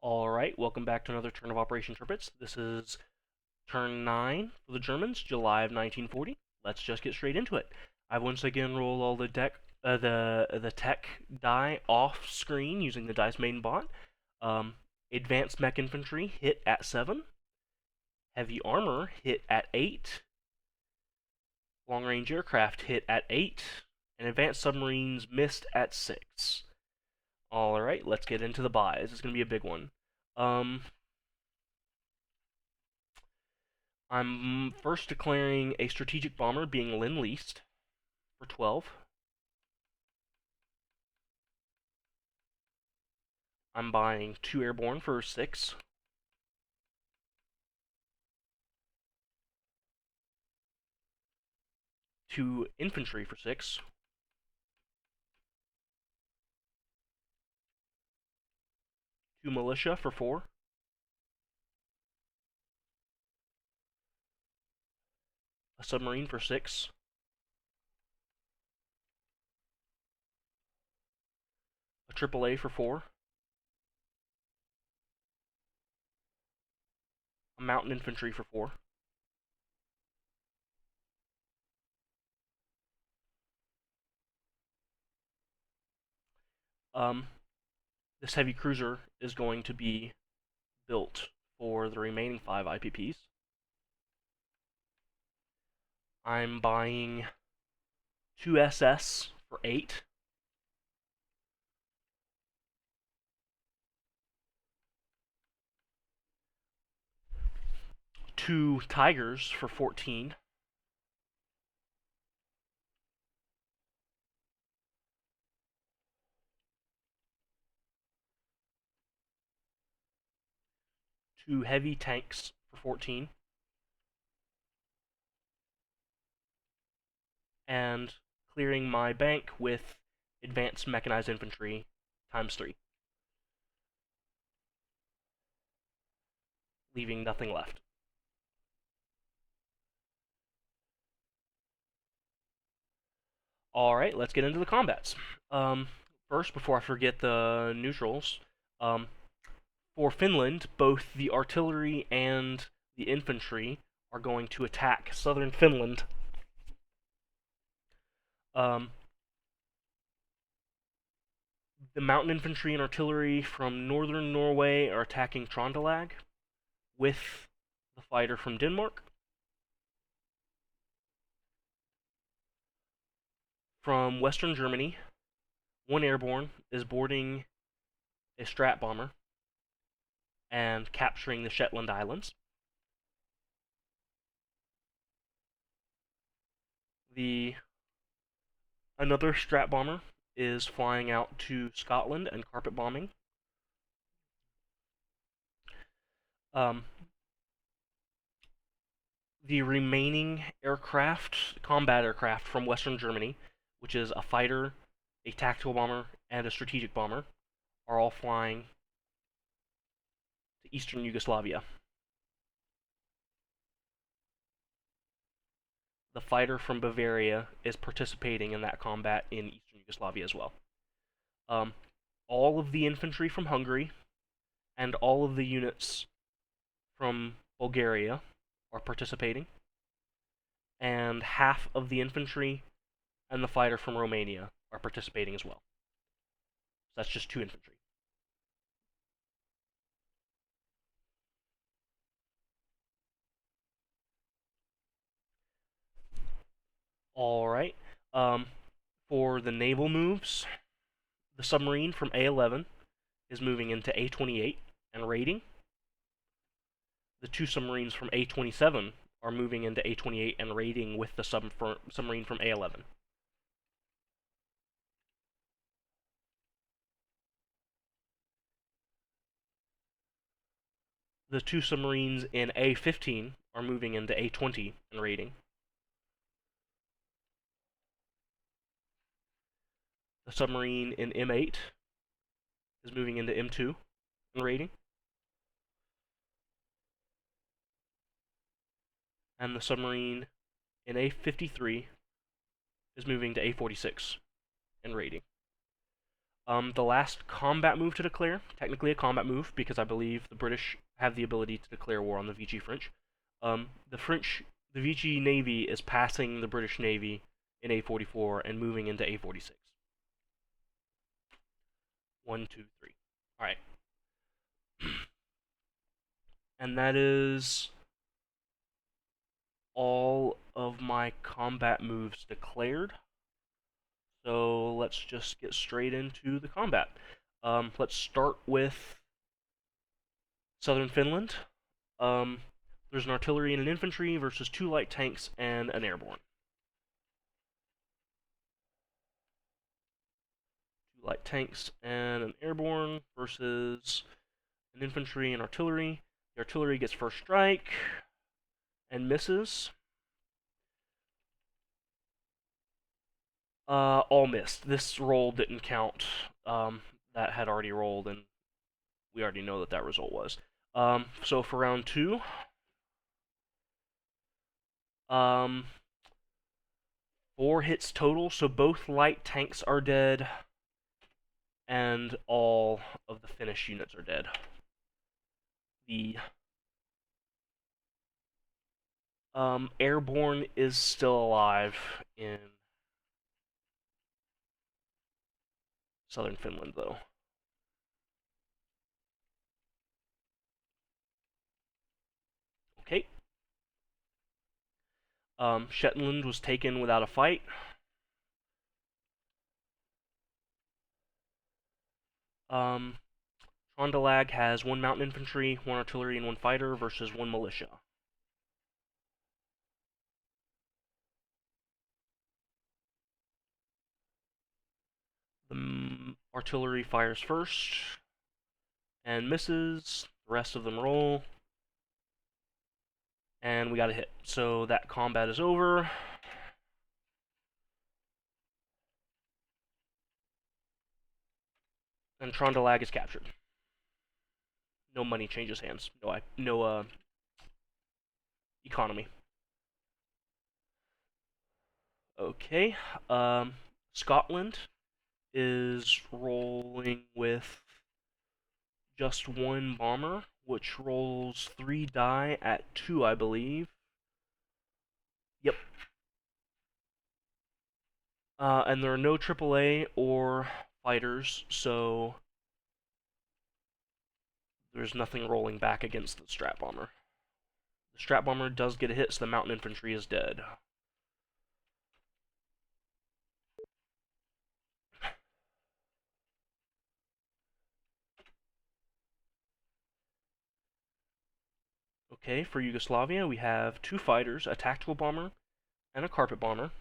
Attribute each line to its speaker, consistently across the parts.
Speaker 1: Alright, welcome back to another turn of Operation Tirpitz. This is turn 9 for the Germans, July of 1940. Let's just get straight into it. I've once again rolled all the the tech die off screen using the Dice Maiden bot. Advanced Mech Infantry hit at 7. Heavy Armor hit at 8. Long Range Aircraft hit at 8. And Advanced Submarines missed at 6. Alright, let's get into the buys. It's going to be a big one. I'm first declaring a strategic bomber being Lend-Leased for 12. I'm buying 2 airborne for 6. Two infantry for 6. Two militia for 4. A submarine for 6. A AAA for 4. A mountain infantry for 4. This heavy cruiser is going to be built for the remaining 5 IPPs. I'm buying 2 SS for 8. Two Tigers for 14. Two heavy tanks for 14. And clearing my bank with advanced mechanized infantry times 3. Leaving nothing left. Alright, let's get into the combats. First, before I forget the neutrals, for Finland, both the artillery and the infantry are going to attack southern Finland. The mountain infantry and artillery from northern Norway are attacking Trondelag with the fighter from Denmark. From western Germany, 1 airborne is boarding a Strat bomber and capturing the Shetland Islands. Another Strat bomber is flying out to Scotland and carpet bombing. The remaining combat aircraft from western Germany, which is a fighter, a tactical bomber, and a strategic bomber, are all flying to eastern Yugoslavia. The fighter from Bavaria is participating in that combat in eastern Yugoslavia as well. All of the infantry from Hungary and all of the units from Bulgaria are participating, and half of the infantry and the fighter from Romania are participating as well. So that's just 2 infantry. Alright, for the naval moves, the submarine from A11 is moving into A28 and raiding. The 2 submarines from A27 are moving into A28 and raiding with the submarine from A11. The 2 submarines in A15 are moving into A20 and raiding. The submarine in M8 is moving into M2 and raiding. And the submarine in A53 is moving to A46 and raiding. The last combat move to declare, technically a combat move, because I believe the British have the ability to declare war on the Vichy French. The Vichy Navy is passing the British Navy in A44 and moving into A46. 1, 2, 3. All right. And that is all of my combat moves declared. So let's just get straight into the combat. Let's start with Southern Finland. There's an artillery and an infantry versus 2 light tanks and an airborne. 2 light tanks and an airborne versus an infantry and artillery. The artillery gets first strike and misses. All missed. This roll didn't count. That had already rolled, and we already know that that result was. So for round 2, 4 hits total, so both light tanks are dead, and all of the Finnish units are dead. The airborne is still alive in Southern Finland, though. Okay. Shetland was taken without a fight. Trondelag has 1 mountain infantry, 1 artillery, and 1 fighter versus 1 militia. The artillery fires first and misses. The rest of them roll. And we got a hit. So that combat is over. And Trondelag is captured. No money changes hands. No economy. Okay. Scotland is rolling with just 1 bomber, which rolls 3 die at 2, I believe. Yep. And there are no AAA or fighters, so there's nothing rolling back against the Strat Bomber. The Strat Bomber does get a hit, so the mountain infantry is dead. Okay, for Yugoslavia, we have 2 fighters, a tactical bomber and a carpet bomber,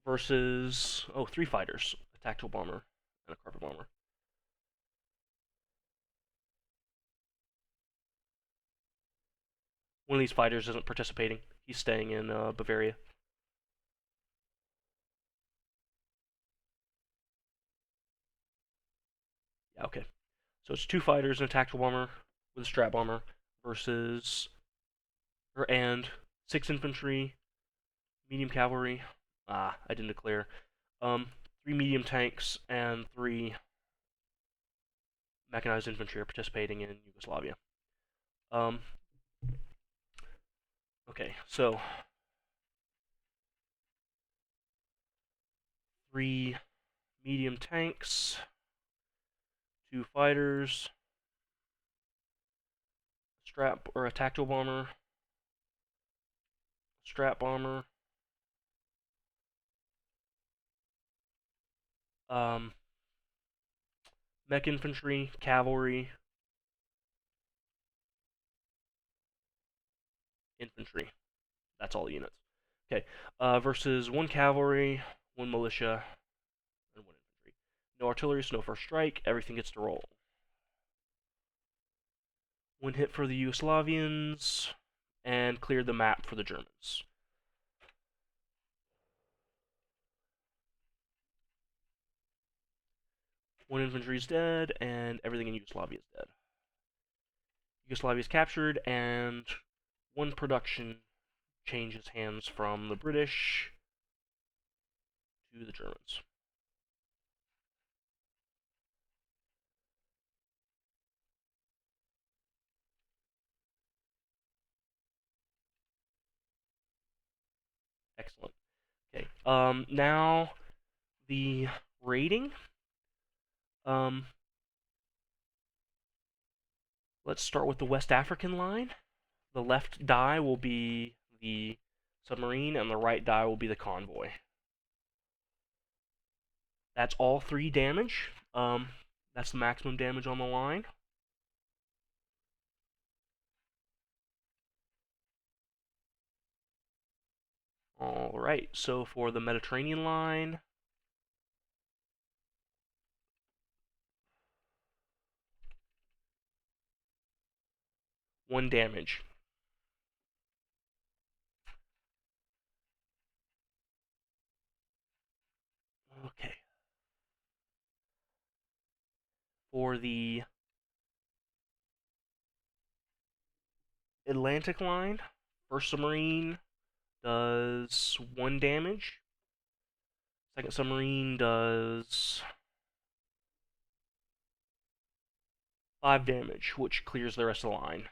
Speaker 1: versus 3 fighters, a tactical bomber and a carpet bomber. One of these fighters isn't participating. He's staying in Bavaria. Yeah, okay. So it's 2 fighters and a tactical bomber with a strat bomber versus and 6 infantry, medium cavalry. I didn't declare. 3 medium tanks and 3 mechanized infantry are participating in Yugoslavia. Okay, so 3 medium tanks, 2 fighters, a tactical bomber, strat bomber, mech infantry, cavalry, infantry. That's all the units. Okay, versus 1 cavalry, 1 militia, and 1 infantry. No artillery, so no first strike. Everything gets to roll. 1 hit for the Yugoslavians, and cleared the map for the Germans. One infantry is dead, and everything in Yugoslavia is dead. Yugoslavia is captured, and 1 production changes hands from the British to the Germans. Excellent. Okay. Now the rating. Um, let's start with the West African line. The left die will be the submarine, and the right die will be the convoy. That's all 3 damage. That's the maximum damage on the line. Alright, so for the Mediterranean line, 1 damage. Okay. For the Atlantic line, first submarine does 1 damage. Second submarine does 5 damage, which clears the rest of the line.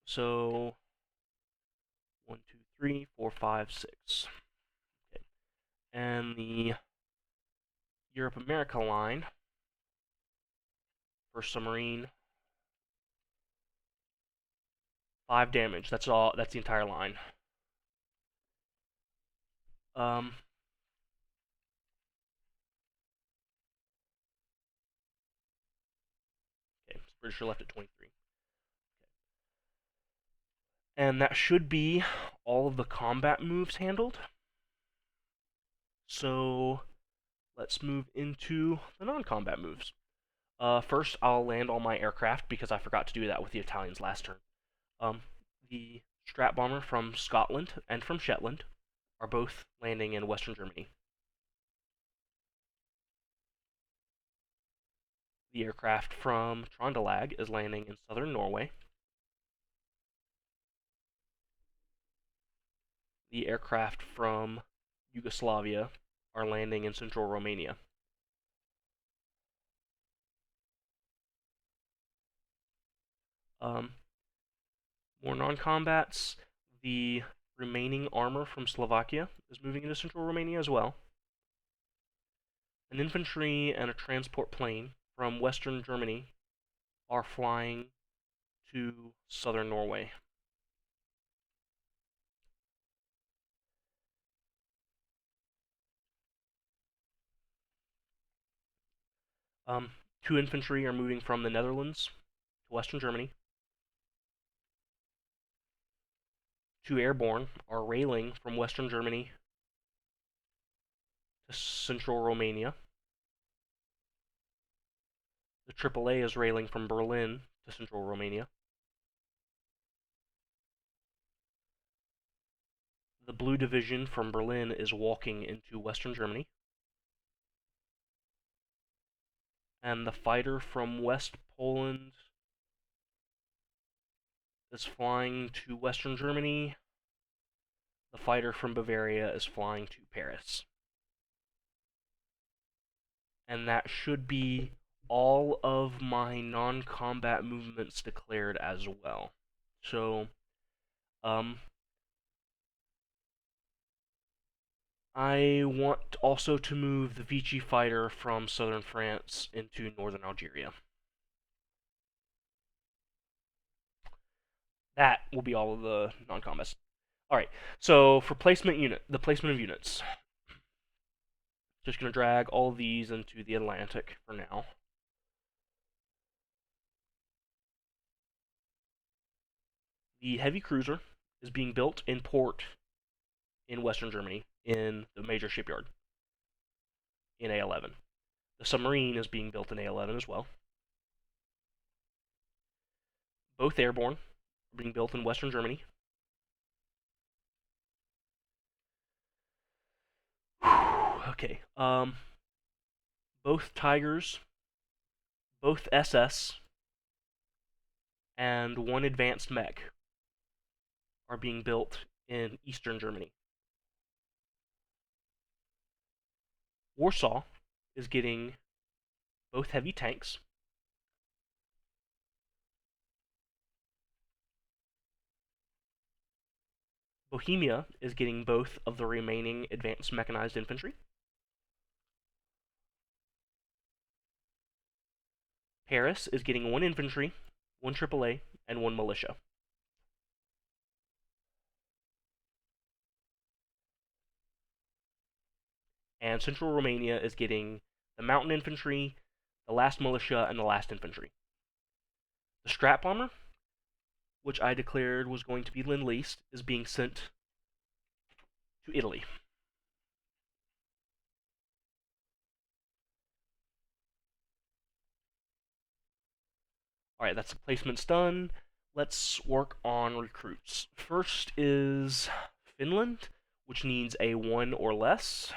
Speaker 1: So 1, 2, 3, 4, 5, 6. Okay. And the Europe America line, first submarine, 5 damage. That's all. That's the entire line. Um, okay, so British are left at 23. And that should be all of the combat moves handled. So let's move into the non-combat moves. First, I'll land all my aircraft because I forgot to do that with the Italians last turn. The Strat Bomber from Scotland and from Shetland are both landing in Western Germany. The aircraft from Trondelag is landing in southern Norway. The aircraft from Yugoslavia are landing in central Romania. More non-combats. The remaining armor from Slovakia is moving into central Romania as well. An infantry and a transport plane from western Germany are flying to southern Norway. Um, 2 infantry are moving from the Netherlands to western Germany. 2 airborne are railing from western Germany to central Romania. The AAA is railing from Berlin to central Romania. The Blue Division from Berlin is walking into western Germany. And the fighter from West Poland is flying to western Germany. The fighter from Bavaria is flying to Paris. And that should be all of my non-combat movements declared as well. So, I want also to move the Vichy fighter from southern France into northern Algeria. That will be all of the non-combats. Alright, so for the placement of units. Just going to drag all of these into the Atlantic for now. The heavy cruiser is being built in port in western Germany in the major shipyard in A11. The submarine is being built in A11 as well. Both airborne are being built in western Germany. Okay. Both Tigers, both SS, and 1 advanced mech are being built in eastern Germany. Warsaw is getting both heavy tanks. Bohemia is getting both of the remaining advanced mechanized infantry. Paris is getting 1 infantry, 1 AAA, and 1 militia. And Central Romania is getting the mountain infantry, the last militia, and the last infantry. The Strat Bomber, which I declared was going to be Lend-Leased, is being sent to Italy. Alright, that's the placements done. Let's work on recruits. First is Finland, which needs a 1 or less.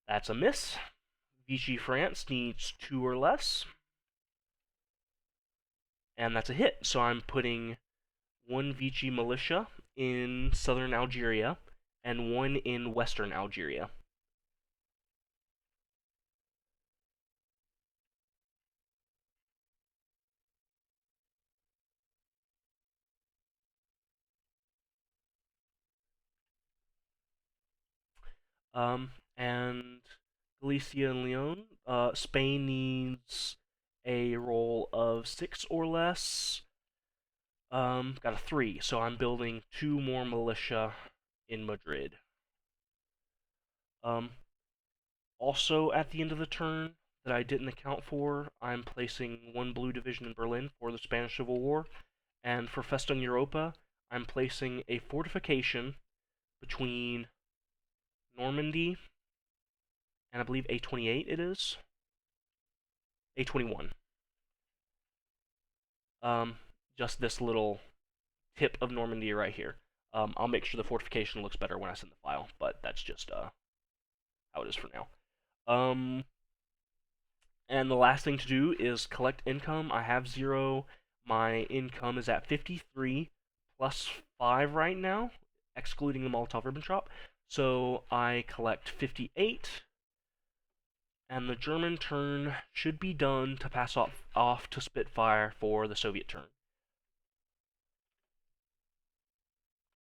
Speaker 1: That's a miss. Vichy France needs 2 or less. And that's a hit. So I'm putting 1 Vichy militia in southern Algeria and 1 in western Algeria. And Galicia and Leon. Spain needs a roll of 6 or less. Got a 3, so I'm building 2 more militia in Madrid. Also at the end of the turn that I didn't account for, I'm placing 1 blue division in Berlin for the Spanish Civil War, and for Festung Europa, I'm placing a fortification between Normandy and I believe A28 it is. A21. Just this little tip of Normandy right here. I'll make sure the fortification looks better when I send the file, but that's just how it is for now. And the last thing to do is collect income. I have 0. My income is at 53 plus 5 right now, excluding the Molotov Ribbon Shop. So I collect 58, and the German turn should be done to pass off to Spitfire for the Soviet turn.